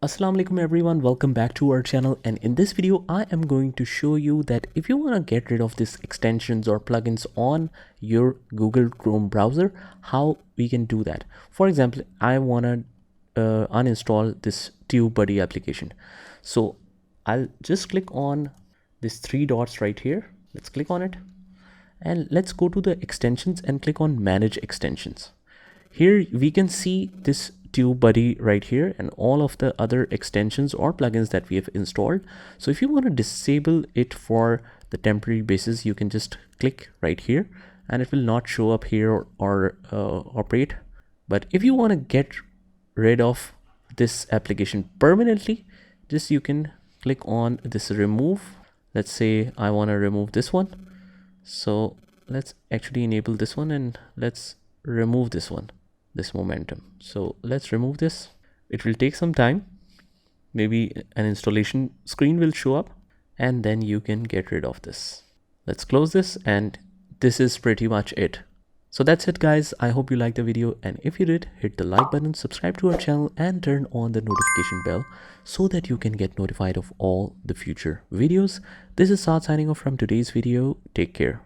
Assalamu alaikum everyone, welcome back to our channel, and in this video I am going to show you that if you want to get rid of these extensions or plugins on your Google Chrome browser, how we can do that. For example, I want to uninstall this TubeBuddy application. So I'll just click on these three dots right here. Let's click on it and let's go to the extensions and click on manage extensions. Here we can see this TubeBuddy right here and all of the other extensions or plugins that we have installed. So if you want to disable it for the temporary basis, you can just click right here and it will not show up here or operate. But if you want to get rid of this application permanently, just you can click on this remove. Let's say I want to remove this one. So let's actually enable this one and let's remove this one, this momentum. So let's remove this. It will take some time. Maybe an installation screen will show up and then you can get rid of this. Let's close this, and this is pretty much it. So that's it guys. I hope you liked the video, and if you did, hit the like button, subscribe to our channel and turn on the notification bell so that you can get notified of all the future videos. This is Saad signing off from today's video. Take care.